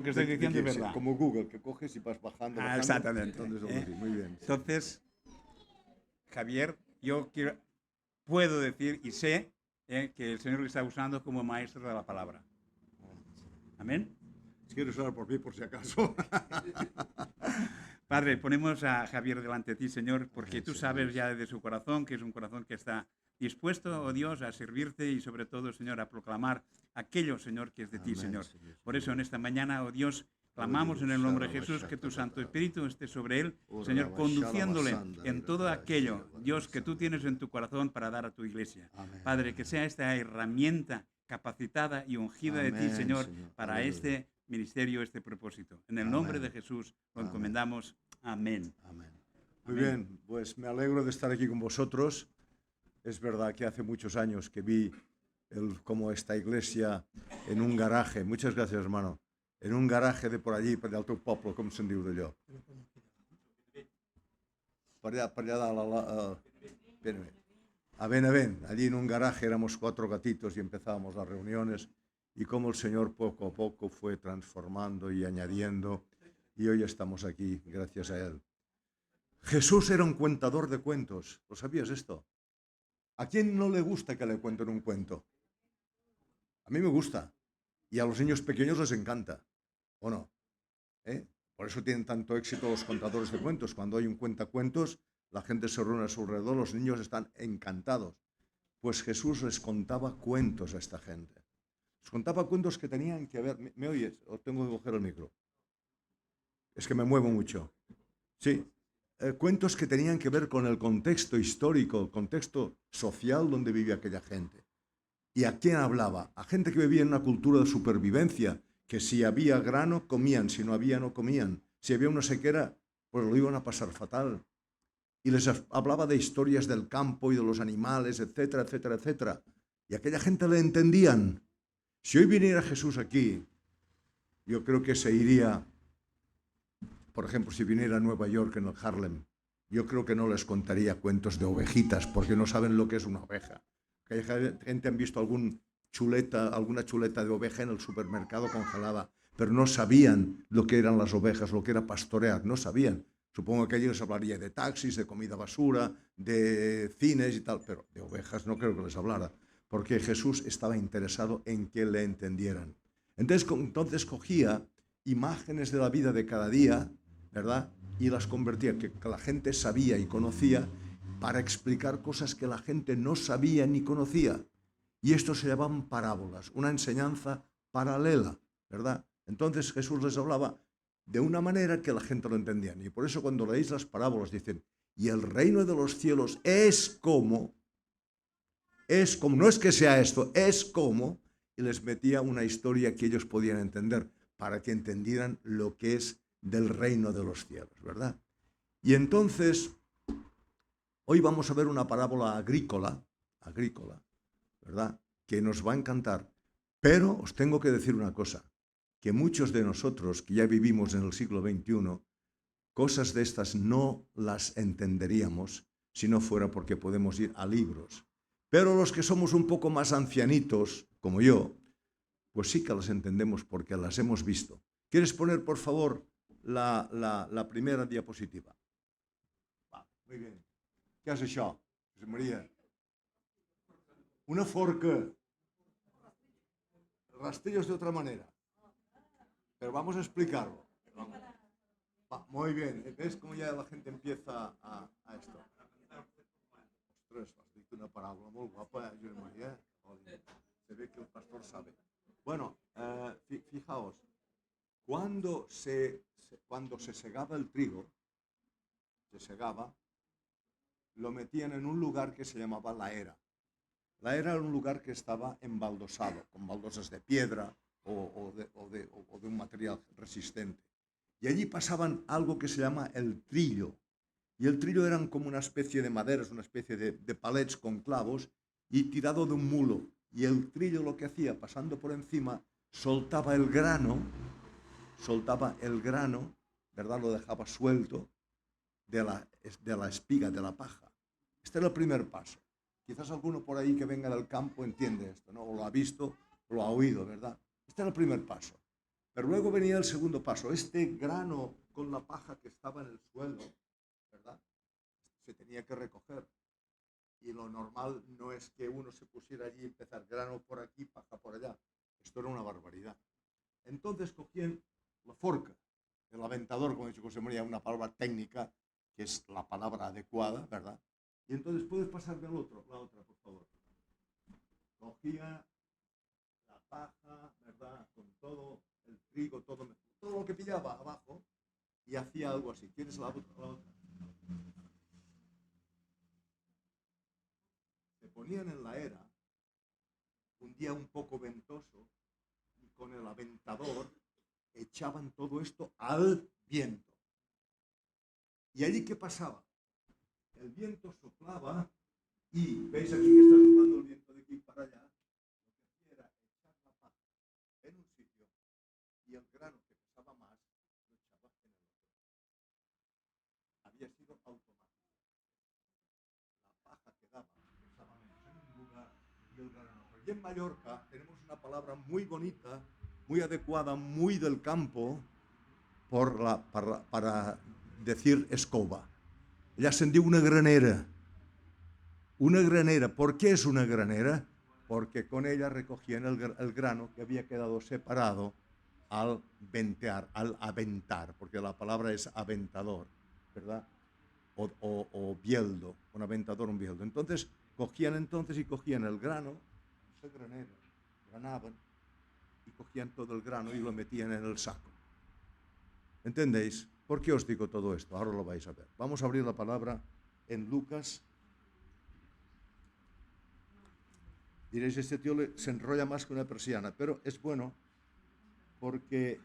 que estoy diciendo es verdad. Como Google, que coges y vas bajando. Exactamente. Entonces, muy bien. Entonces, Javier, puedo decir y sé que el Señor le está usando como maestro de la palabra. Amén. Quiero orar por mí, por si acaso. Padre, ponemos a Javier delante de ti, Señor, porque Amén, tú Señor sabes Dios. ya de su corazón que es un corazón que está dispuesto, oh Dios, a servirte y sobre todo, Señor, a proclamar aquello, Señor, que es de ti, Amén, Señor. Señor. Por eso en esta mañana, oh Dios, clamamos en el nombre de Jesús que tu Santo Espíritu esté sobre él, Señor, conduciéndole en todo aquello, Dios, que tú tienes en tu corazón para dar a tu iglesia. Amén. Padre, que sea esta herramienta capacitada y ungida de ti, Amén, Señor, Señor. para Aleluya. este ministerio, este propósito. En el Amén. nombre de Jesús lo Amén. encomendamos. Amén. Amén. Muy Amén. bien, pues me alegro de estar aquí con vosotros. Es verdad que hace muchos años que vi cómo esta iglesia en un garaje, muchas gracias hermano, en un garaje de por allí, per allà al teu poble, com se'n diu d'allò? Per allá a Benavent, allí en un garaje éramos 4 gatitos y empezábamos las reuniones y cómo el Señor poco a poco fue transformando y añadiendo y hoy estamos aquí gracias a Él. Jesús era un contador de cuentos, ¿lo sabías esto? ¿A quién no le gusta que le cuenten un cuento? A mí me gusta y a los niños pequeños les encanta, ¿o no? Por eso tienen tanto éxito los contadores de cuentos. Cuando hay un cuentacuentos, la gente se reúne a su alrededor, los niños están encantados. Pues Jesús les contaba cuentos a esta gente. Les contaba cuentos que tenían que ver... ¿Me oyes? ¿O tengo que coger el micro? Es que me muevo mucho. Sí. Cuentos que tenían que ver con el contexto histórico, el contexto social donde vivía aquella gente. ¿Y a quién hablaba? A gente que vivía en una cultura de supervivencia, que si había grano, comían, si no había, no comían. Si había una sequera, pues lo iban a pasar fatal. Y les hablaba de historias del campo y de los animales, etcétera, etcétera, etcétera. Y a aquella gente le entendían. Si hoy viniera Jesús aquí, yo creo que se iría, por ejemplo, si viniera a Nueva York, en el Harlem, yo creo que no les contaría cuentos de ovejitas, porque no saben lo que es una oveja. Aquella gente han visto alguna chuleta de oveja en el supermercado congelada, pero no sabían lo que eran las ovejas, lo que era pastorear, no sabían. Supongo que ellos hablaría de taxis, de comida basura, de cines y tal, pero de ovejas no creo que les hablara, porque Jesús estaba interesado en que le entendieran. Entonces cogía imágenes de la vida de cada día, ¿verdad? Y las convertía, que la gente sabía y conocía, para explicar cosas que la gente no sabía ni conocía. Y esto se llamaban parábolas, una enseñanza paralela, ¿verdad? Entonces Jesús les hablaba de una manera que la gente lo entendía. Y por eso cuando leéis las parábolas dicen, y el reino de los cielos es como, no es que sea esto, es como, y les metía una historia que ellos podían entender, para que entendieran lo que es del reino de los cielos, ¿verdad? Y entonces, hoy vamos a ver una parábola agrícola, ¿verdad? Que nos va a encantar. Pero os tengo que decir una cosa, que muchos de nosotros que ya vivimos en el siglo XXI, cosas de estas no las entenderíamos si no fuera porque podemos ir a libros. Pero los que somos un poco más ancianitos, como yo, pues sí que las entendemos porque las hemos visto. ¿Quieres poner, por favor, la primera diapositiva? Muy bien. ¿Qué és això, José María? Una forca. Rastrillos de otra manera. Pero vamos a explicarlo. Muy bien. ¿Ves cómo ya la gente empieza a esto? Ostres, has dit una parábola muy guapa, José María. Se ve que el pastor sabe. Bueno, fijaos, cuando se segaba el trigo, lo metían en un lugar que se llamaba la era. La era era un lugar que estaba embaldosado, con baldosas de piedra o de un material resistente. Y allí pasaban algo que se llama el trillo. Y el trillo eran como una especie de maderas, una especie de palets con clavos y tirado de un mulo. Y el trillo lo que hacía, pasando por encima, soltaba el grano, ¿verdad? Lo dejaba suelto de la espiga, de la paja. Este era el primer paso. Quizás alguno por ahí que venga del campo entiende esto, ¿no? O lo ha visto, o lo ha oído, ¿verdad? Este era el primer paso. Pero luego venía el segundo paso. Este grano con la paja que estaba en el suelo, ¿verdad? Se tenía que recoger. Y lo normal no es que uno se pusiera allí y empezar grano por aquí, paja por allá. Esto era una barbaridad. Entonces cogían la forca, el aventador, como ha dicho José María, una palabra técnica, que es la palabra adecuada, ¿verdad? Y entonces puedes pasarme la otra, por favor. Cogía la paja, ¿verdad? Con todo el trigo, todo lo que pillaba abajo, y hacía algo así. ¿Quieres la otra? Se ponían en la era, un día un poco ventoso, y con el aventador echaban todo esto al viento. ¿Y allí qué pasaba? El viento soplaba y, ¿veis aquí que está soplando el viento de aquí para allá? Lo que hacía era echar la paja en un sitio y el grano que pesaba más lo echaba en el otro. Había sido automático. La paja quedaba, pesaba menos en un lugar y el grano en otro. Y en Mallorca tenemos una palabra muy bonita, muy adecuada, muy del campo, para decir escoba. Ella ascendió una granera. Una granera. ¿Por qué es una granera? Porque con ella recogían el grano que había quedado separado al ventear, al aventar, porque la palabra es aventador, ¿verdad? O bieldo, un aventador, un bieldo. Entonces, cogían el grano, esa granera, granaban y cogían todo el grano y lo metían en el saco. ¿Entendéis? ¿Por qué os digo todo esto? Ahora lo vais a ver. Vamos a abrir la palabra en Lucas. Diréis, este tío se enrolla más que una persiana, pero es bueno porque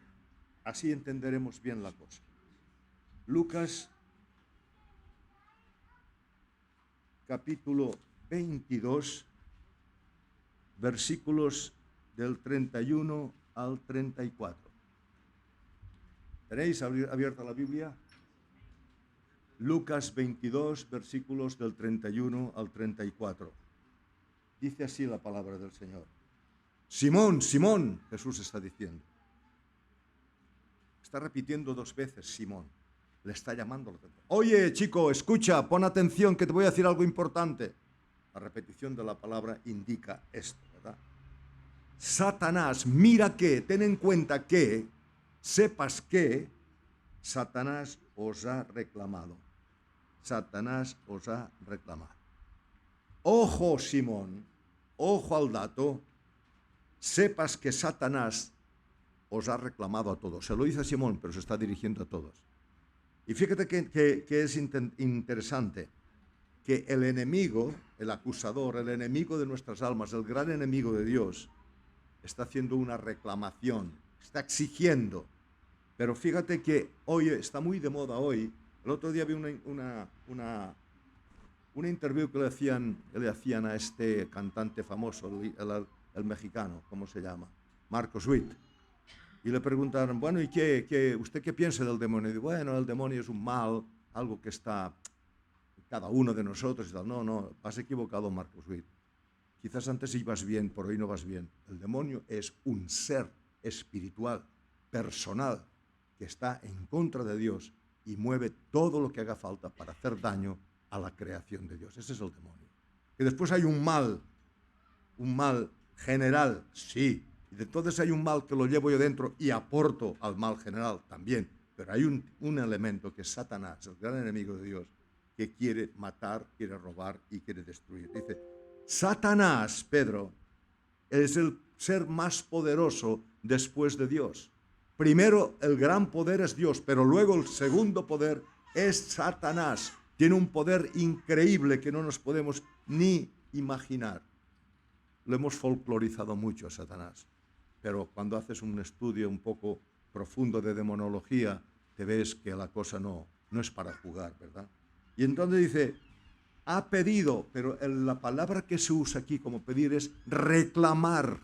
así entenderemos bien la cosa. Lucas, capítulo 22, versículos del 31 al 34. ¿Tenéis abierta la Biblia? Lucas 22, versículos del 31 al 34. Dice así la palabra del Señor. Simón, Simón, Jesús está diciendo. Está repitiendo 2 veces Simón. Le está llamando la atención. Oye, chico, escucha, pon atención que te voy a decir algo importante. La repetición de la palabra indica esto, ¿verdad? Satanás, mira que, ten en cuenta que, sepas que Satanás os ha reclamado. Satanás os ha reclamado. Ojo, Simón, ojo al dato, sepas que Satanás os ha reclamado a todos. Se lo dice a Simón, pero se está dirigiendo a todos. Y fíjate que es interesante que el enemigo, el acusador, el enemigo de nuestras almas, el gran enemigo de Dios, está haciendo una reclamación, está exigiendo. Pero fíjate que hoy está muy de moda hoy. El otro día vi una interview que le hacían a este cantante famoso, el mexicano, ¿cómo se llama? Marcos Witt. Y le preguntaron, bueno, ¿y usted qué piensa del demonio? Y dice, bueno, el demonio es un mal, algo que está en cada uno de nosotros y tal. No, has equivocado, Marcos Witt. Quizás antes ibas bien, por hoy no vas bien. El demonio es un ser espiritual, personal, que está en contra de Dios y mueve todo lo que haga falta para hacer daño a la creación de Dios. Ese es el demonio. Que después hay un mal general, sí. Y entonces hay un mal que lo llevo yo dentro y aporto al mal general también. Pero hay un elemento que es Satanás, el gran enemigo de Dios, que quiere matar, quiere robar y quiere destruir. Dice, Satanás, Pedro, es el ser más poderoso después de Dios. Primero, el gran poder es Dios, pero luego el segundo poder es Satanás. Tiene un poder increíble que no nos podemos ni imaginar. Lo hemos folclorizado mucho a Satanás, pero cuando haces un estudio un poco profundo de demonología, te ves que la cosa no es para jugar, ¿verdad? Y entonces dice, ha pedido, pero la palabra que se usa aquí como pedir es reclamar.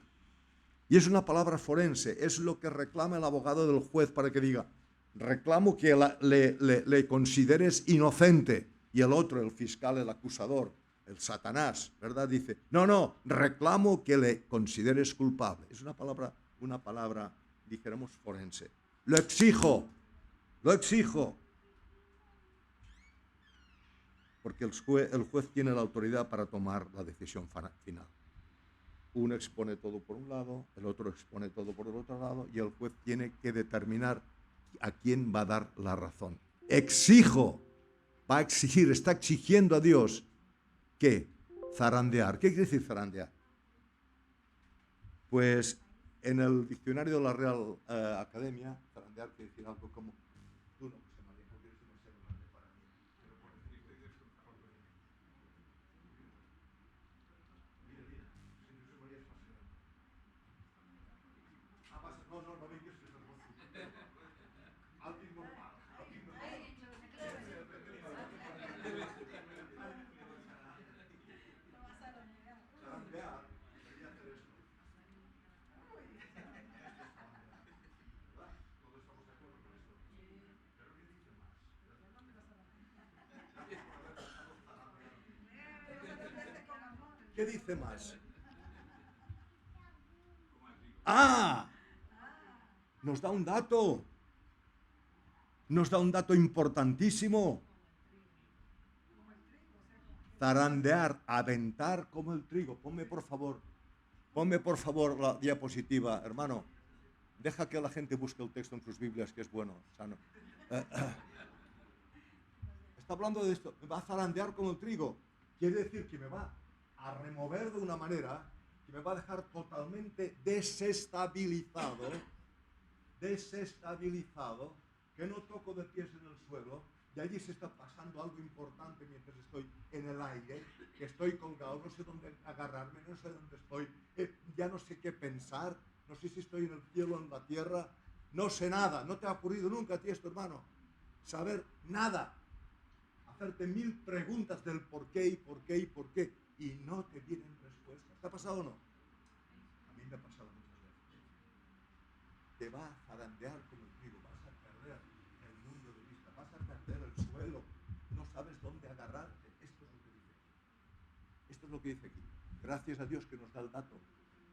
Y es una palabra forense, es lo que reclama el abogado del juez para que diga, reclamo que le consideres inocente. Y el otro, el fiscal, el acusador, el Satanás, ¿verdad? Dice, no, reclamo que le consideres culpable. Es una palabra dijéramos, forense. Lo exijo, lo exijo. Porque el juez tiene la autoridad para tomar la decisión final. Uno expone todo por un lado, el otro expone todo por el otro lado, y el juez tiene que determinar a quién va a dar la razón. Exijo, va a exigir, está exigiendo a Dios que zarandear. ¿Qué quiere decir zarandear? Pues en el diccionario de la Real Academia, zarandear quiere decir algo como tú no, José María, porque eres demasiado grande para mí. Pero por decir estoy de esto, por favor. Mira, mira, José María es más grande. No digas que estás muy alguien normal, alguien normal. Zarandear sería hacer esto. Todos estamos de acuerdo con esto. Pero ¿qué dice más? ¿Qué dice más? ¡Ah! Nos da un dato. Nos da un dato importantísimo. Zarandear, aventar como el trigo. Ponme por favor la diapositiva, hermano. Deja que la gente busque el texto en sus Biblias, que es bueno, sano. Está hablando de esto. Me va a zarandear como el trigo. Quiere decir que me va a remover de una manera que me va a dejar totalmente desestabilizado, que no toco de pies en el suelo, y allí se está pasando algo importante mientras estoy en el aire, que estoy colgado, no sé dónde agarrarme, no sé dónde estoy, ya no sé qué pensar, no sé si estoy en el cielo o en la tierra, no sé nada. ¿No te ha ocurrido nunca a ti esto, hermano? Saber nada, hacerte 1000 preguntas del por qué y por qué y por qué, y no te vienen respuestas. ¿Te ha pasado o no? A mí me ha pasado muchas veces. Te va a zarandear como el trigo, vas a perder el mundo de vista, vas a perder el suelo, no sabes dónde agarrarte. Esto es lo que dice aquí. Esto es lo que dice aquí. Gracias a Dios que nos da el dato,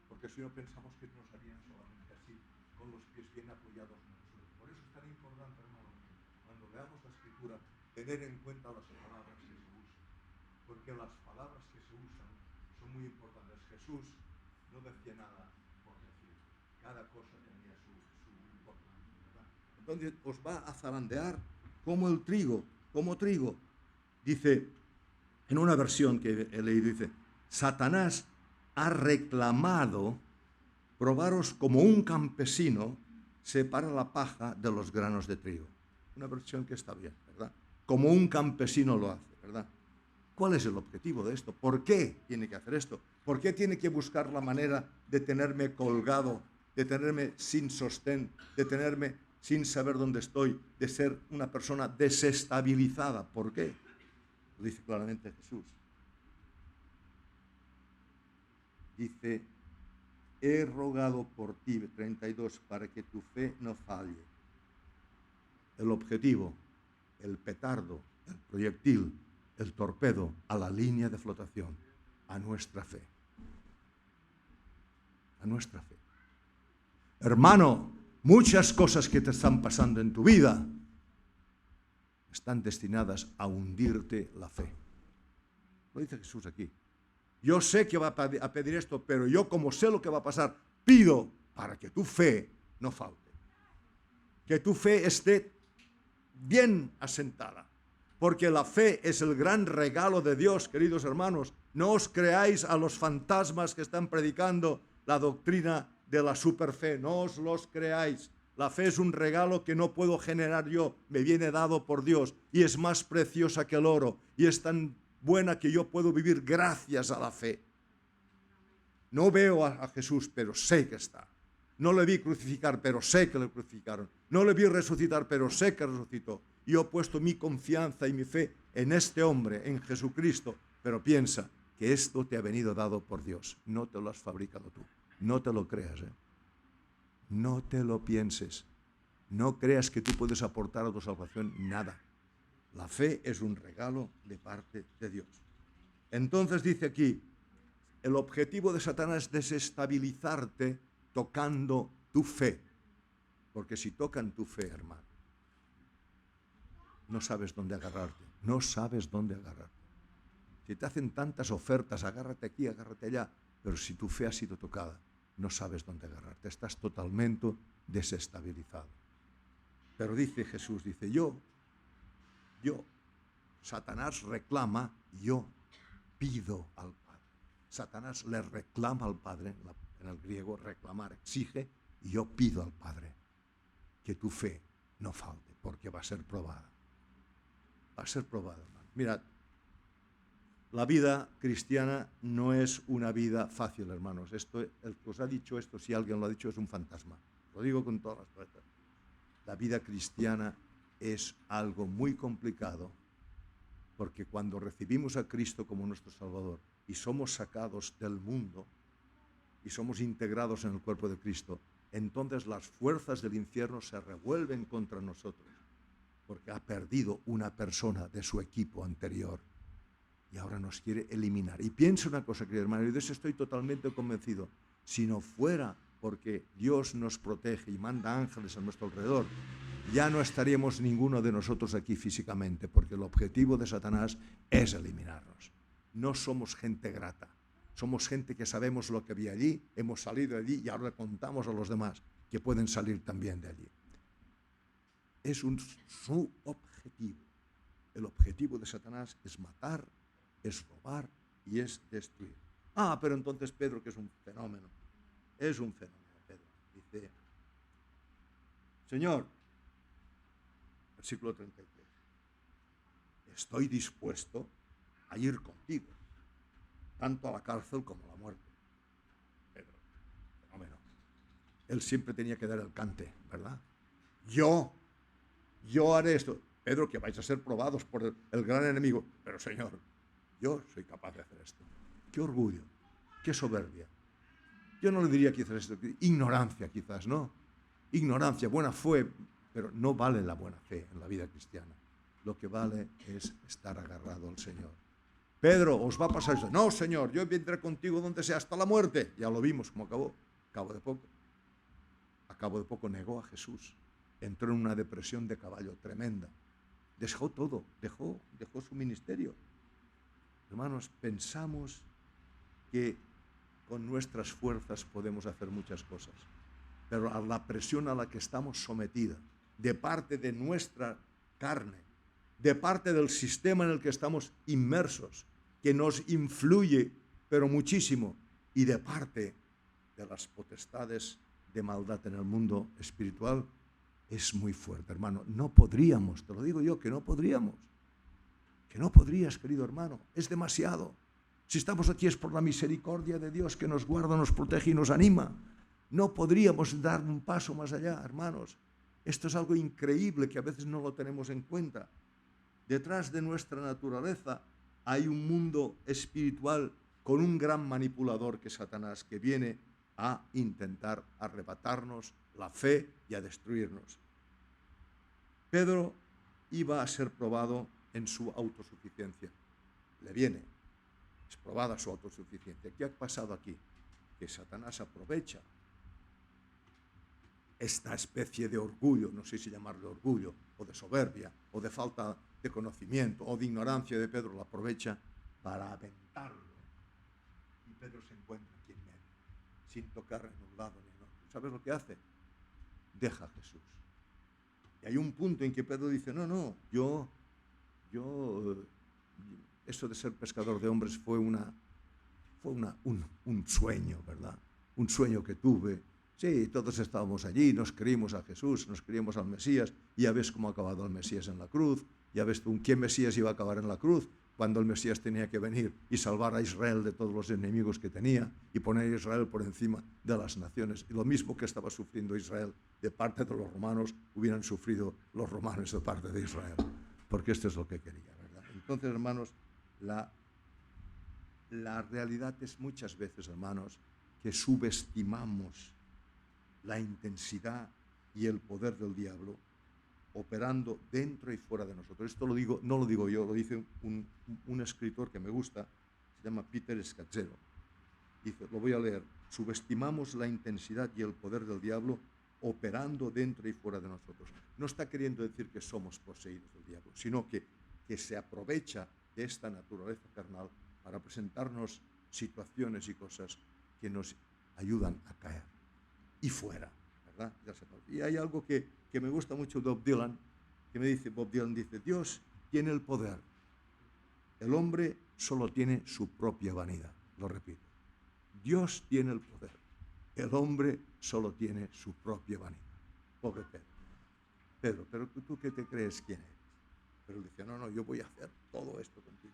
porque si no pensamos que nos harían solamente así, con los pies bien apoyados en el suelo. Por eso es tan importante, hermano, cuando leamos la Escritura, tener en cuenta las palabras que se usan, porque las palabras que se usan son muy importantes. Jesús no decía nada por decir, cada cosa tenía su importancia, ¿verdad? Entonces os va a zarandear como el trigo, como trigo. Dice, en una versión que he leído, dice, Satanás ha reclamado probaros como un campesino separa la paja de los granos de trigo. Una versión que está bien, ¿verdad? Como un campesino lo hace, ¿verdad? ¿Cuál es el objetivo de esto? ¿Por qué tiene que hacer esto? ¿Por qué tiene que buscar la manera de tenerme colgado, de tenerme sin sostén, de tenerme sin saber dónde estoy, de ser una persona desestabilizada? ¿Por qué? Lo dice claramente Jesús. Dice, he rogado por ti, 32, para que tu fe no falle. El objetivo, el petardo, el proyectil, el torpedo a la línea de flotación, a nuestra fe. A nuestra fe. Hermano, muchas cosas que te están pasando en tu vida están destinadas a hundirte la fe. Lo dice Jesús aquí. Yo sé que va a pedir esto, pero yo como sé lo que va a pasar, pido para que tu fe no falte. Que tu fe esté bien asentada. Porque la fe es el gran regalo de Dios, queridos hermanos. No os creáis a los fantasmas que están predicando la doctrina de la superfe. No os los creáis. La fe es un regalo que no puedo generar yo. Me viene dado por Dios. Y es más preciosa que el oro. Y es tan buena que yo puedo vivir gracias a la fe. No veo a Jesús, pero sé que está. No le vi crucificar, pero sé que le crucificaron. No le vi resucitar, pero sé que resucitó. Y yo he puesto mi confianza y mi fe en este hombre, en Jesucristo. Pero piensa que esto te ha venido dado por Dios. No te lo has fabricado tú. No te lo creas, ¿eh? No te lo pienses. No creas que tú puedes aportar a tu salvación nada. La fe es un regalo de parte de Dios. Entonces dice aquí, el objetivo de Satanás es desestabilizarte tocando tu fe. Porque si tocan tu fe, hermano, no sabes dónde agarrarte. No sabes dónde agarrarte. Si te hacen tantas ofertas, agárrate aquí, agárrate allá, pero si tu fe ha sido tocada, no sabes dónde agarrarte. Estás totalmente desestabilizado. Pero dice Jesús, dice, yo, Satanás reclama, yo pido al Padre. Satanás le reclama al Padre, en el griego reclamar, exige, y yo pido al Padre que tu fe no falte, porque va a ser probada. Va a ser probada, hermano. Mirad, la vida cristiana no es una vida fácil, hermanos. Esto, el que os ha dicho esto, si alguien lo ha dicho, es un fantasma. Lo digo con todas las letras. La vida cristiana es algo muy complicado, porque cuando recibimos a Cristo como nuestro Salvador y somos sacados del mundo y somos integrados en el cuerpo de Cristo, entonces las fuerzas del infierno se revuelven contra nosotros, porque ha perdido una persona de su equipo anterior y ahora nos quiere eliminar. Y pienso una cosa, querido hermano, y de eso estoy totalmente convencido. Si no fuera porque Dios nos protege y manda ángeles a nuestro alrededor, ya no estaríamos ninguno de nosotros aquí físicamente, porque el objetivo de Satanás es eliminarnos. No somos gente grata, somos gente que sabemos lo que había allí, hemos salido de allí y ahora contamos a los demás que pueden salir también de allí. Es su objetivo. El objetivo de Satanás es matar, es robar y es destruir. Pero entonces Pedro, que es un fenómeno, Pedro, dice, Señor, versículo 33, estoy dispuesto a ir contigo, tanto a la cárcel como a la muerte. Pedro, fenómeno. Él siempre tenía que dar el cante, ¿verdad? Yo haré esto. Pedro, que vais a ser probados por el gran enemigo. Pero Señor, yo soy capaz de hacer esto. Qué orgullo, qué soberbia. Yo no le diría quizás esto, ignorancia quizás, ¿no? Ignorancia, buena fe, pero no vale la buena fe en la vida cristiana. Lo que vale es estar agarrado al Señor. Pedro, ¿os va a pasar eso? No, Señor, yo vendré contigo donde sea hasta la muerte. Ya lo vimos cómo acabó. A cabo de poco negó a Jesús. Entró en una depresión de caballo tremenda. Dejó todo, dejó su ministerio. Hermanos, pensamos que con nuestras fuerzas podemos hacer muchas cosas, pero a la presión a la que estamos sometidos, de parte de nuestra carne, de parte del sistema en el que estamos inmersos, que nos influye, pero muchísimo, y de parte de las potestades de maldad en el mundo espiritual, es muy fuerte, hermano. No podríamos, te lo digo yo, que no podríamos. Que no podrías, querido hermano, es demasiado. Si estamos aquí es por la misericordia de Dios que nos guarda, nos protege y nos anima. No podríamos dar un paso más allá, hermanos. Esto es algo increíble que a veces no lo tenemos en cuenta. Detrás de nuestra naturaleza hay un mundo espiritual con un gran manipulador que es Satanás, que viene a intentar arrebatarnos la fe y a destruirnos. Pedro iba a ser probado en su autosuficiencia. Le viene, es probada su autosuficiencia. ¿Qué ha pasado aquí? Que Satanás aprovecha esta especie de orgullo, no sé si llamarlo orgullo, o de soberbia, o de falta de conocimiento, o de ignorancia de Pedro, lo aprovecha para aventarlo. Y Pedro se encuentra aquí en medio, sin tocar en un lado ni en otro. ¿Sabes lo que hace? Deja a Jesús. Y hay un punto en que Pedro dice, no, esto de ser pescador de hombres fue un sueño, ¿verdad? Un sueño que tuve. Sí, todos estábamos allí, nos creímos a Jesús, nos creímos al Mesías, y ya ves cómo ha acabado el Mesías en la cruz, ya ves tú, ¿qué Mesías iba a acabar en la cruz? Cuando el Mesías tenía que venir y salvar a Israel de todos los enemigos que tenía y poner a Israel por encima de las naciones. Y lo mismo que estaba sufriendo Israel de parte de los romanos, hubieran sufrido los romanos de parte de Israel, porque esto es lo que quería, ¿verdad? Entonces, hermanos, la realidad es muchas veces, hermanos, que subestimamos la intensidad y el poder del diablo operando dentro y fuera de nosotros. Esto no lo digo yo, lo dice un escritor que me gusta, se llama Peter Scazzero. Dice, lo voy a leer: subestimamos la intensidad y el poder del diablo operando dentro y fuera de nosotros. No está queriendo decir que somos poseídos del diablo, sino que se aprovecha de esta naturaleza carnal para presentarnos situaciones y cosas que nos ayudan a caer. Y fuera, ¿verdad? Y hay algo que me gusta mucho de Bob Dylan, Bob Dylan dice, Dios tiene el poder, el hombre solo tiene su propia vanidad. Lo repito, Dios tiene el poder, el hombre solo tiene su propia vanidad. Pobre Pedro. Pedro, pero tú ¿qué te crees quién eres? Pero él dice, no, yo voy a hacer todo esto contigo.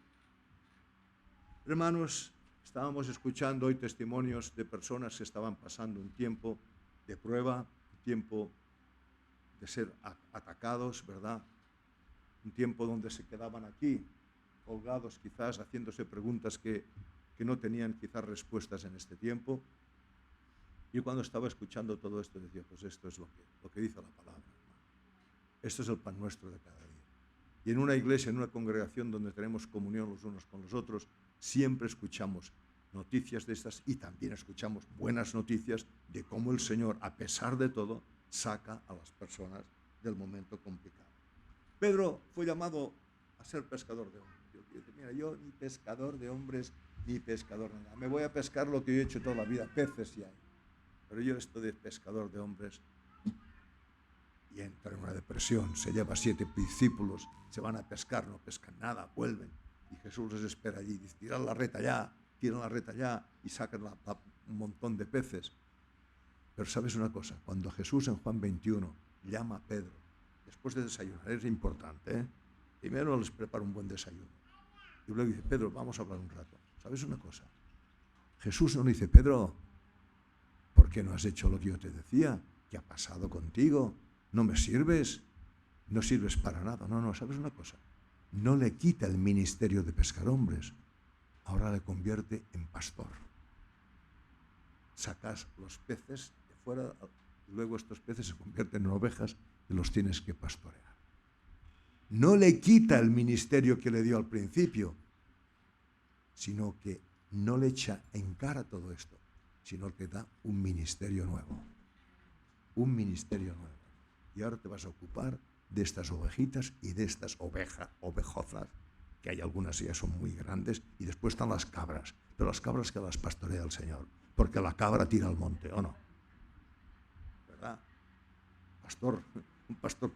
Hermanos, estábamos escuchando hoy testimonios de personas que estaban pasando un tiempo de prueba, un tiempo de ser atacados, ¿verdad? Un tiempo donde se quedaban aquí, colgados quizás, haciéndose preguntas que no tenían quizás respuestas en este tiempo. Y cuando estaba escuchando todo esto decía, pues esto es lo que dice la palabra, hermano. Esto es el pan nuestro de cada día. Y en una iglesia, en una congregación donde tenemos comunión los unos con los otros, siempre escuchamos noticias de estas y también escuchamos buenas noticias de cómo el Señor, a pesar de todo, saca a las personas del momento complicado. Pedro fue llamado a ser pescador de hombres. Dice, mira, yo ni pescador de hombres, ni pescador de nada. Me voy a pescar lo que yo he hecho toda la vida, peces sí hay. Pero yo estoy de pescador de hombres y entra en una depresión. Se lleva 7 discípulos, se van a pescar, no pescan nada, vuelven. Y Jesús les espera allí. Dice, tiran la reta ya y sacan un montón de peces. Pero ¿sabes una cosa? Cuando Jesús en Juan 21 llama a Pedro, después de desayunar, es importante, ¿eh? Primero les prepara un buen desayuno. Y luego dice, Pedro, vamos a hablar un rato. ¿Sabes una cosa? Jesús no le dice, Pedro, ¿por qué no has hecho lo que yo te decía? ¿Qué ha pasado contigo? ¿No me sirves? No sirves para nada. No, ¿sabes una cosa? No le quita el ministerio de pescar hombres. Ahora le convierte en pastor. Sacas los peces de fuera, luego estos peces se convierten en ovejas y los tienes que pastorear. No le quita el ministerio que le dio al principio, sino que no le echa en cara todo esto, sino que da un ministerio nuevo. Un ministerio nuevo. Y ahora te vas a ocupar de estas ovejitas y de estas ovejozas, que hay algunas que ya son muy grandes, y después están las cabras, pero las cabras que las pastorea el Señor, porque la cabra tira al monte, ¿o no? ¿Verdad? Un pastor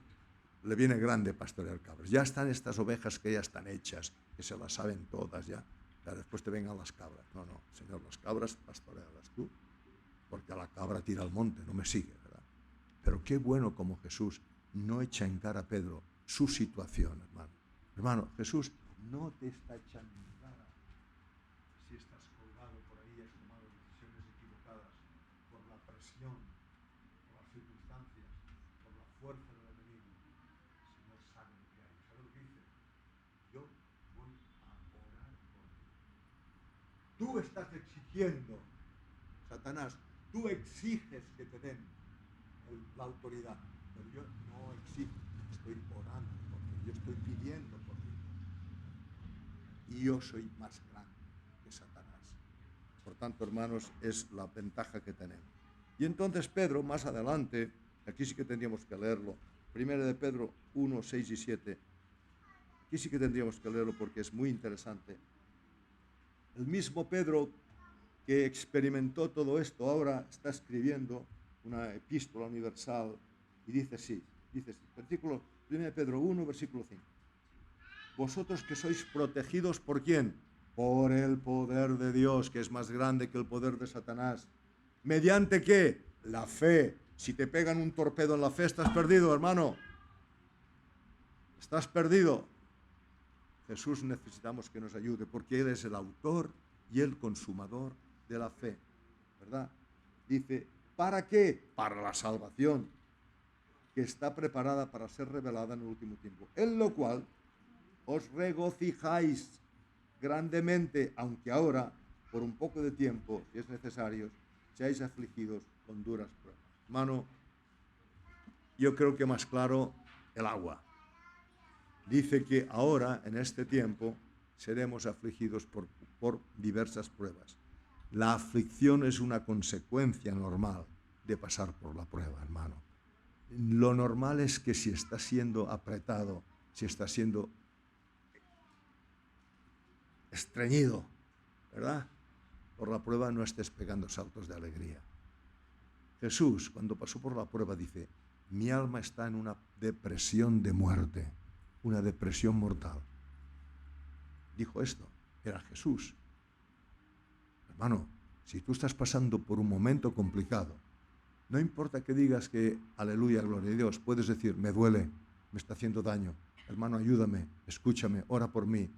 le viene grande pastorear cabras. Ya están estas ovejas que ya están hechas, que se las saben todas ya después te vengan las cabras. No, Señor, las cabras pastorealas tú, porque a la cabra tira al monte, no me sigue, ¿verdad? Pero qué bueno como Jesús no echa en cara a Pedro su situación, hermano. Hermano, Jesús no te está echando en cara si estás colgado por ahí y has tomado decisiones equivocadas por la presión, por las circunstancias, por la fuerza del enemigo. El Señor sabe lo que hay. ¿Sabe lo que dice? Yo voy a orar por ti. Tú estás exigiendo, Satanás, tú exiges que te den la autoridad, pero yo no exijo, estoy orando por ti, yo estoy pidiendo por ti. Y yo soy más grande que Satanás. Por tanto, hermanos, es la ventaja que tenemos. Y entonces Pedro, más adelante, aquí sí que tendríamos que leerlo, 1 de Pedro 1, 6 y 7, aquí sí que tendríamos que leerlo porque es muy interesante. El mismo Pedro que experimentó todo esto ahora está escribiendo una epístola universal y dice así, versículo 1 Pedro 1, versículo 5. Vosotros que sois protegidos ¿por quién? Por el poder de Dios, que es más grande que el poder de Satanás. ¿Mediante qué? La fe. Si te pegan un torpedo en la fe, estás perdido, hermano. Estás perdido. Jesús necesitamos que nos ayude, porque Él es el autor y el consumador de la fe, ¿verdad? Dice, ¿para qué? Para la salvación, que está preparada para ser revelada en el último tiempo. En lo cual os regocijáis grandemente, aunque ahora, por un poco de tiempo, si es necesario, seáis afligidos con duras pruebas. Hermano, yo creo que más claro el agua. Dice que ahora, en este tiempo, seremos afligidos por diversas pruebas. La aflicción es una consecuencia normal de pasar por la prueba, hermano. Lo normal es que si estás siendo apretado, si estás siendo estreñido, ¿verdad?, por la prueba, no estés pegando saltos de alegría. Jesús, cuando pasó por la prueba, dice: mi alma está en una depresión de muerte, una depresión mortal. Dijo esto, era Jesús. Hermano, si tú estás pasando por un momento complicado, no importa que digas que aleluya, gloria a Dios, puedes decir: me duele, me está haciendo daño, hermano, ayúdame, escúchame, ora por mí,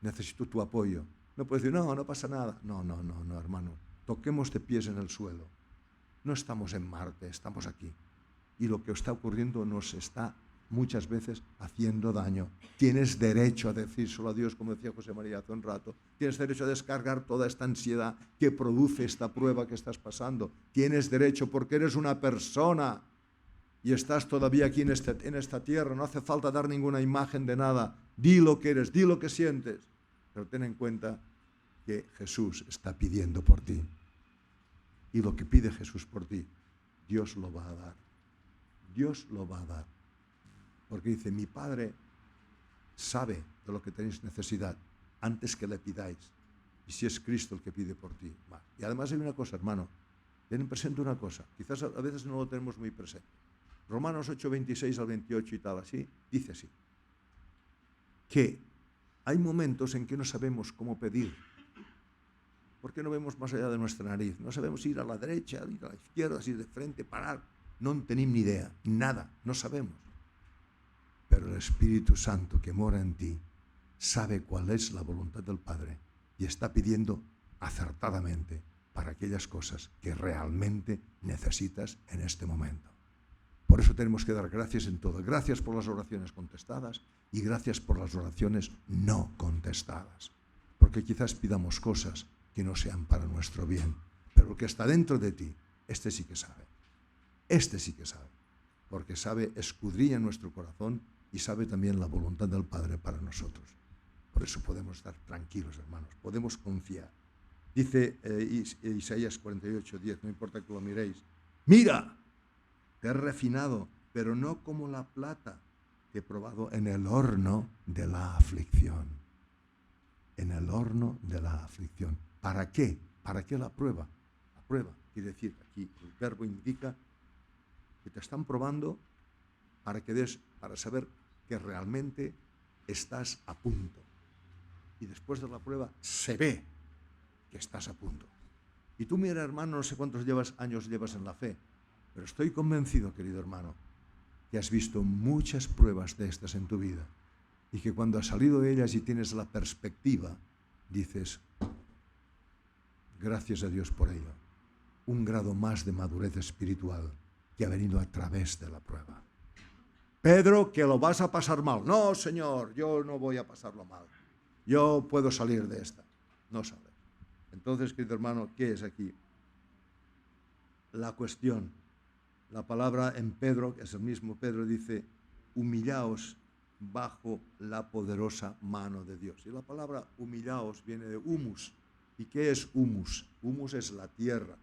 necesito tu apoyo. No puedes decir: no pasa nada. No, hermano, toquemos de pies en el suelo. No estamos en Marte, estamos aquí. Y lo que está ocurriendo nos está muchas veces haciendo daño. Tienes derecho a decírselo a Dios, como decía José María hace un rato. Tienes derecho a descargar toda esta ansiedad que produce esta prueba que estás pasando. Tienes derecho, porque eres una persona y estás todavía aquí en esta tierra. No hace falta dar ninguna imagen de nada. Di lo que eres, di lo que sientes. Pero ten en cuenta que Jesús está pidiendo por ti. Y lo que pide Jesús por ti, Dios lo va a dar. Dios lo va a dar. Porque dice: mi Padre sabe de lo que tenéis necesidad antes que le pidáis. Y si es Cristo el que pide por ti. Y además hay una cosa, hermano. Ten presente una cosa. Quizás a veces no lo tenemos muy presente. Romanos 8, 26 al 28 y tal, así, dice así: que hay momentos en que no sabemos cómo pedir. Porque no vemos más allá de nuestra nariz. No sabemos ir a la derecha, ir a la izquierda, ir de frente, parar. No tenemos ni idea, nada, no sabemos. Pero el Espíritu Santo que mora en ti sabe cuál es la voluntad del Padre y está pidiendo acertadamente para aquellas cosas que realmente necesitas en este momento. Por eso tenemos que dar gracias en todo. Gracias por las oraciones contestadas y gracias por las oraciones no contestadas. Porque quizás pidamos cosas que no sean para nuestro bien. Pero el que está dentro de ti, este sí que sabe. Este sí que sabe. Porque sabe, escudriña nuestro corazón y sabe también la voluntad del Padre para nosotros. Por eso podemos estar tranquilos, hermanos. Podemos confiar. Dice Isaías 48, 10, no importa que lo miréis. Mira, te he refinado, pero no como la plata que he probado en el horno de la aflicción. En el horno de la aflicción. ¿Para qué? ¿Para qué la prueba? La prueba quiere decir, aquí el verbo indica que te están probando para saber que realmente estás a punto. Y después de la prueba se ve que estás a punto. Y tú, mira, hermano, no sé cuántos años llevas en la fe, pero estoy convencido, querido hermano, que has visto muchas pruebas de estas en tu vida y que cuando has salido de ellas y tienes la perspectiva, dices: gracias a Dios por ello. Un grado más de madurez espiritual que ha venido a través de la prueba. Pedro, que lo vas a pasar mal. No, Señor, yo no voy a pasarlo mal. Yo puedo salir de esta. No sale. Entonces, querido hermano, ¿qué es aquí? La cuestión. La palabra en Pedro, que es el mismo Pedro, dice: humillaos bajo la poderosa mano de Dios. Y la palabra humillaos viene de humus. ¿Y qué es humus? Humus es la tierra.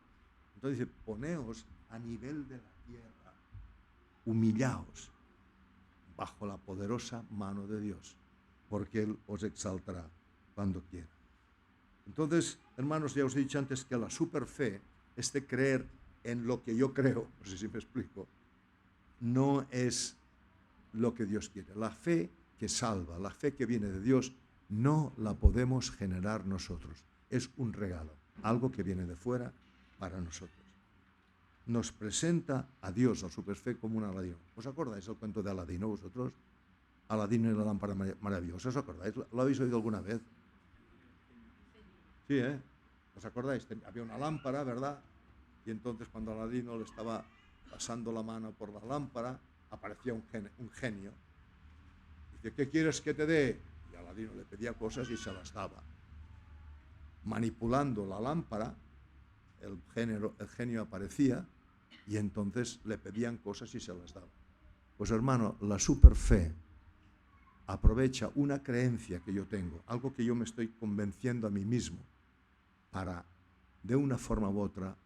Entonces dice: poneos a nivel de la tierra. Humillaos bajo la poderosa mano de Dios, porque Él os exaltará cuando quiera. Entonces, hermanos, ya os he dicho antes que la superfe, este creer en lo que yo creo, no sé si me explico, no es lo que Dios quiere. La fe que salva, la fe que viene de Dios, no la podemos generar nosotros. Es un regalo, algo que viene de fuera para nosotros. Nos presenta a Dios, a superfe, como un Aladino. ¿Os acordáis el cuento de Aladino vosotros? Aladino y la lámpara maravillosa, ¿os acordáis? ¿Lo habéis oído alguna vez? Sí, ¿eh? ¿Os acordáis? Había una lámpara, ¿verdad? Y entonces cuando Aladino le estaba pasando la mano por la lámpara, aparecía un genio. Dice: ¿qué quieres que te dé? Y Aladino le pedía cosas y se las daba. Manipulando la lámpara, el genio aparecía y entonces le pedían cosas y se las daba. Pues hermano, la superfe aprovecha una creencia que yo tengo, algo que yo me estoy convenciendo a mí mismo, para, de una forma u otra,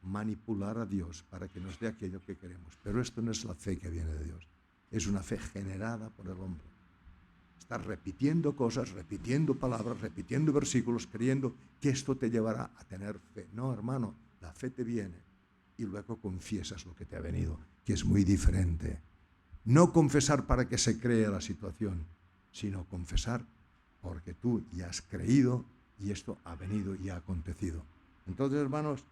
manipular a Dios para que nos dé aquello que queremos. Pero esto no es la fe que viene de Dios. Es una fe generada por el hombre. Estás repitiendo cosas, repitiendo palabras, repitiendo versículos, creyendo que esto te llevará a tener fe. No, hermano, la fe te viene y luego confiesas lo que te ha venido, que es muy diferente. No confesar para que se cree la situación, sino confesar porque tú ya has creído y esto ha venido y ha acontecido. Entonces, hermanos,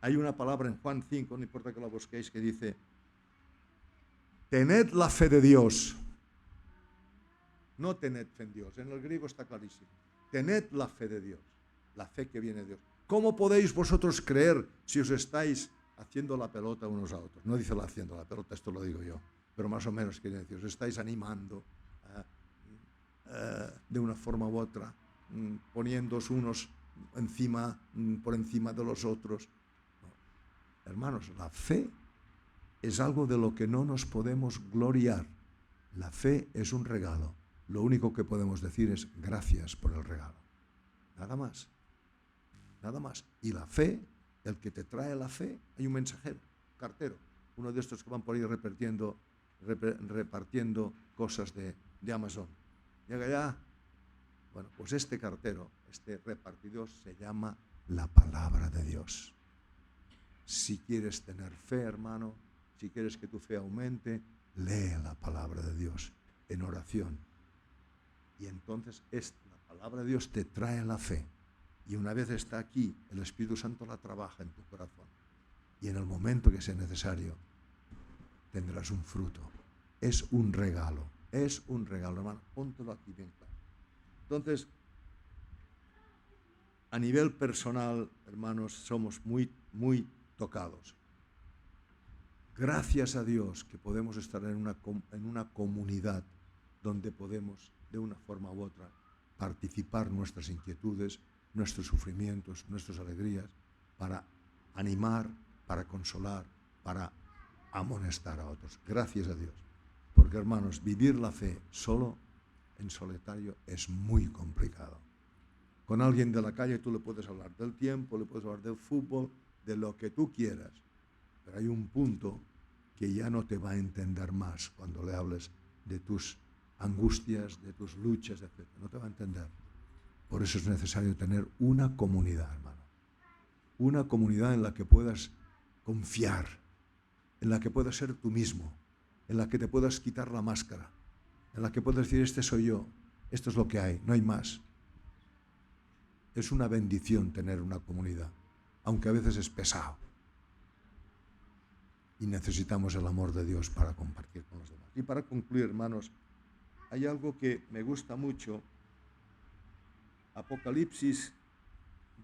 hay una palabra en Juan 5, no importa que la busquéis, que dice: tened la fe de Dios. No tened fe en Dios, en el griego está clarísimo. Tened la fe de Dios, la fe que viene de Dios. ¿Cómo podéis vosotros creer si os estáis haciendo la pelota unos a otros? No dice la haciendo la pelota, esto lo digo yo, pero más o menos quiere decir, os estáis animando de una forma u otra, poniéndoos unos por encima de los otros. No. Hermanos, la fe es algo de lo que no nos podemos gloriar. La fe es un regalo. Lo único que podemos decir es gracias por el regalo. Nada más. Nada más. Y la fe, el que te trae la fe, hay un mensajero, cartero, uno de estos que van por ahí repartiendo cosas de Amazon. Llega ya. Bueno, pues este cartero, este repartidor, se llama la palabra de Dios. Si quieres tener fe, hermano, si quieres que tu fe aumente, lee la palabra de Dios en oración. Y entonces la palabra de Dios te trae la fe. Y una vez está aquí, el Espíritu Santo la trabaja en tu corazón. Y en el momento que sea necesario, tendrás un fruto. Es un regalo, hermano. Póntelo aquí bien claro. Entonces, a nivel personal, hermanos, somos muy, muy tocados. Gracias a Dios que podemos estar en una comunidad donde podemos, de una forma u otra, participar nuestras inquietudes, nuestros sufrimientos, nuestras alegrías, para animar, para consolar, para amonestar a otros. Gracias a Dios. Porque, hermanos, vivir la fe solo, en solitario, es muy complicado. Con alguien de la calle tú le puedes hablar del tiempo, le puedes hablar del fútbol, de lo que tú quieras. Pero hay un punto que ya no te va a entender más cuando le hables de tus angustias, de tus luchas, etc. No te va a entender. Por eso es necesario tener una comunidad, hermano. Una comunidad en la que puedas confiar, en la que puedas ser tú mismo, en la que te puedas quitar la máscara, en la que puedas decir, este soy yo, esto es lo que hay, no hay más. Es una bendición tener una comunidad, aunque a veces es pesado. Y necesitamos el amor de Dios para compartir con los demás. Y para concluir, hermanos, hay algo que me gusta mucho. Apocalipsis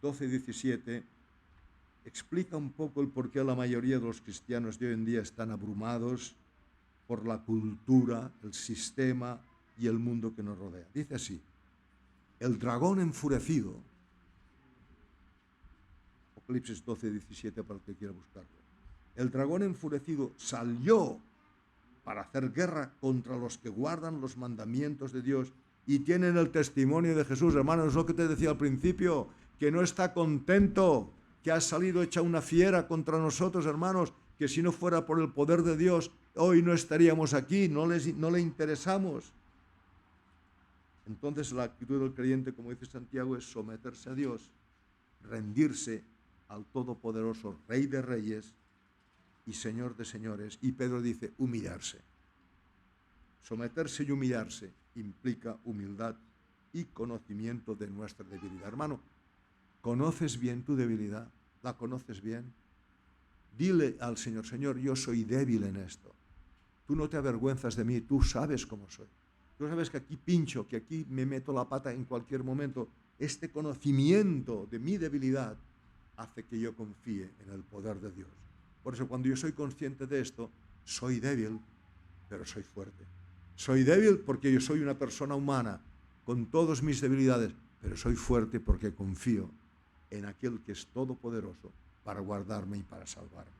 12:17 explica un poco el por qué la mayoría de los cristianos de hoy en día están abrumados por la cultura, el sistema y el mundo que nos rodea. Dice así: el dragón enfurecido, Apocalipsis 12:17 para el que quiera buscarlo. El dragón enfurecido salió para hacer guerra contra los que guardan los mandamientos de Dios y tienen el testimonio de Jesús. Hermanos, es lo que te decía al principio, que no está contento, que ha salido hecha una fiera contra nosotros, hermanos, que si no fuera por el poder de Dios, hoy no estaríamos aquí, no le interesamos. Entonces la actitud del creyente, como dice Santiago, es someterse a Dios, rendirse al Todopoderoso Rey de Reyes y Señor de señores. Y Pedro dice, humillarse. Someterse y humillarse implica humildad y conocimiento de nuestra debilidad. Hermano, ¿conoces bien tu debilidad? ¿La conoces bien? Dile al Señor, Señor, yo soy débil en esto. Tú no te avergüenzas de mí, tú sabes cómo soy. Tú sabes que aquí pincho, que aquí me meto la pata en cualquier momento. Este conocimiento de mi debilidad hace que yo confíe en el poder de Dios. Por eso cuando yo soy consciente de esto, soy débil, pero soy fuerte. Soy débil porque yo soy una persona humana, con todas mis debilidades, pero soy fuerte porque confío en aquel que es todopoderoso para guardarme y para salvarme.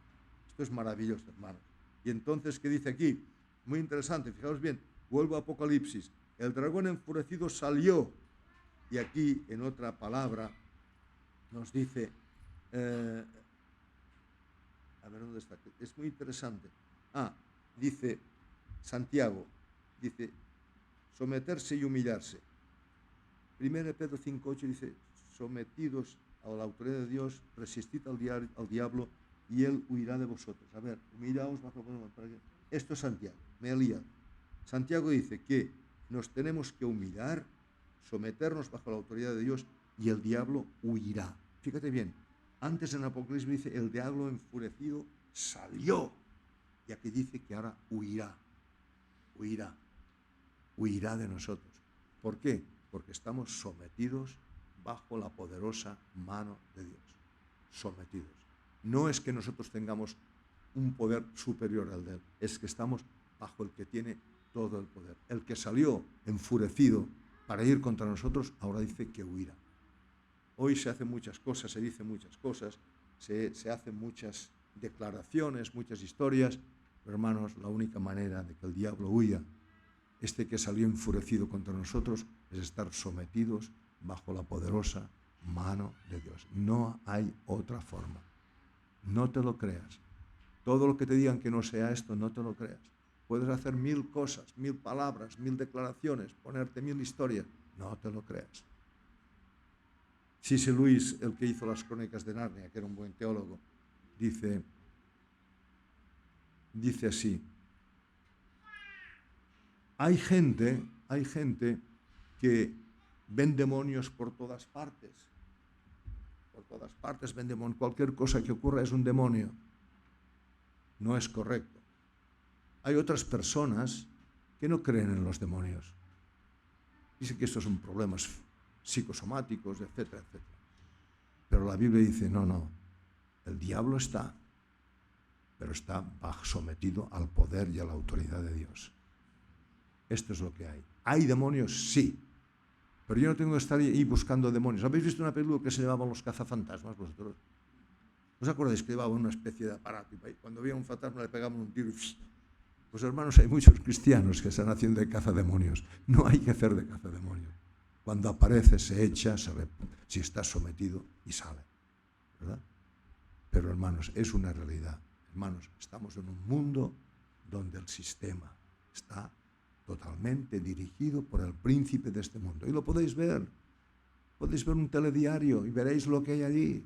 Esto es maravilloso, hermanos. Y entonces, ¿qué dice aquí? Muy interesante, fijaos bien, vuelvo a Apocalipsis. El dragón enfurecido salió, y aquí en otra palabra nos dice, A ver, ¿dónde está? Es muy interesante. Dice Santiago, dice, someterse y humillarse. 1 Pedro 5:8 dice, sometidos a la autoridad de Dios, resistid al diablo y él huirá de vosotros. A ver, humillaos bajo... Esto es Santiago, me he liado. Santiago dice que nos tenemos que humillar, someternos bajo la autoridad de Dios y el diablo huirá. Fíjate bien, antes en Apocalipsis dice, el diablo enfurecido salió. Y aquí dice que ahora huirá de nosotros. ¿Por qué? Porque estamos sometidos bajo la poderosa mano de Dios. Sometidos. No es que nosotros tengamos un poder superior al de él, es que estamos bajo el que tiene todo el poder. El que salió enfurecido para ir contra nosotros, ahora dice que huirá. Hoy se hacen muchas cosas, se dicen muchas cosas, se hacen muchas declaraciones, muchas historias, pero hermanos, la única manera de que el diablo huya, este que salió enfurecido contra nosotros, es estar sometidos bajo la poderosa mano de Dios. No hay otra forma. No te lo creas. Todo lo que te digan que no sea esto, no te lo creas. Puedes hacer 1000 cosas, 1000 palabras, 1000 declaraciones, ponerte 1000 historias. No te lo creas. C.S. Lewis, el que hizo las Crónicas de Narnia, que era un buen teólogo, dice así: hay gente que ven demonios por todas partes. Por todas partes ven demonios. Cualquier cosa que ocurra es un demonio. No es correcto. Hay otras personas que no creen en los demonios. Dicen que estos son problemas psicosomáticos, etcétera, etcétera. Pero la Biblia dice, no, el diablo está, pero está sometido al poder y a la autoridad de Dios. Esto es lo que hay. ¿Hay demonios? Sí. Pero yo no tengo que estar ahí buscando demonios. ¿Habéis visto una película que se llamaban Los cazafantasmas vosotros? ¿Os acordáis que llevaban una especie de aparato y cuando veían un fantasma le pegaban un tiro? Pues hermanos, hay muchos cristianos que están haciendo de cazademonios. No hay que hacer de cazademonios. Cuando aparece, se echa, si está sometido y sale. ¿Verdad? Pero hermanos, es una realidad. Hermanos, estamos en un mundo donde el sistema está totalmente dirigido por el príncipe de este mundo. Y lo podéis ver. Podéis ver un telediario y veréis lo que hay allí.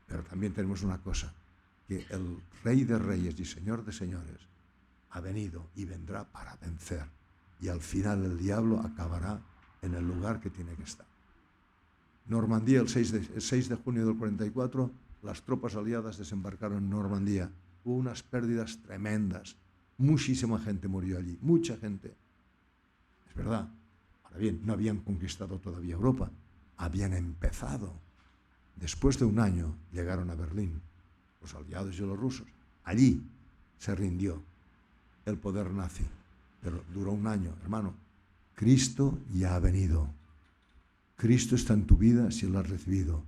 Pero también tenemos una cosa, que el Rey de Reyes y Señor de Señores ha venido y vendrá para vencer. Y al final el diablo acabará en el lugar que tiene que estar. Normandía, el 6 de junio del 44, las tropas aliadas desembarcaron en Normandía. Hubo unas pérdidas tremendas. Muchísima gente murió allí, mucha gente. Es verdad. Ahora bien, no habían conquistado todavía Europa. Habían empezado. Después de un año llegaron a Berlín, los aliados y los rusos. Allí se rindió el poder nazi. Pero duró un año, hermano. Cristo ya ha venido. Cristo está en tu vida si lo has recibido.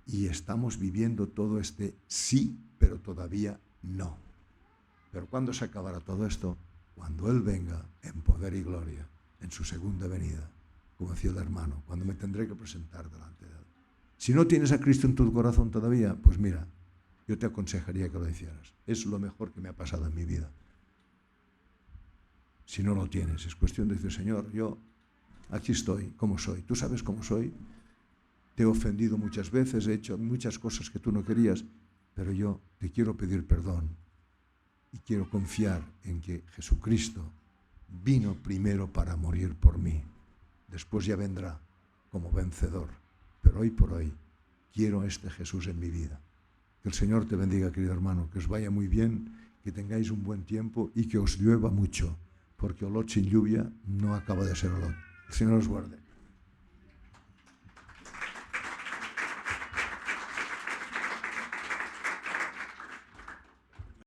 Y estamos viviendo todo este sí, pero todavía no. Pero ¿cuándo se acabará todo esto? Cuando Él venga en poder y gloria, en su segunda venida, como decía el hermano, cuando me tendré que presentar delante de Él. Si no tienes a Cristo en tu corazón todavía, pues mira, yo te aconsejaría que lo hicieras. Es lo mejor que me ha pasado en mi vida. Si no lo tienes, es cuestión de decir, Señor, yo aquí estoy, como soy. Tú sabes cómo soy. Te he ofendido muchas veces, he hecho muchas cosas que tú no querías, pero yo te quiero pedir perdón. Y quiero confiar en que Jesucristo vino primero para morir por mí. Después ya vendrá como vencedor. Pero hoy por hoy quiero a este Jesús en mi vida. Que el Señor te bendiga, querido hermano. Que os vaya muy bien, que tengáis un buen tiempo y que os llueva mucho. Porque olot sin lluvia no acaba de ser olot. El Señor os guarde.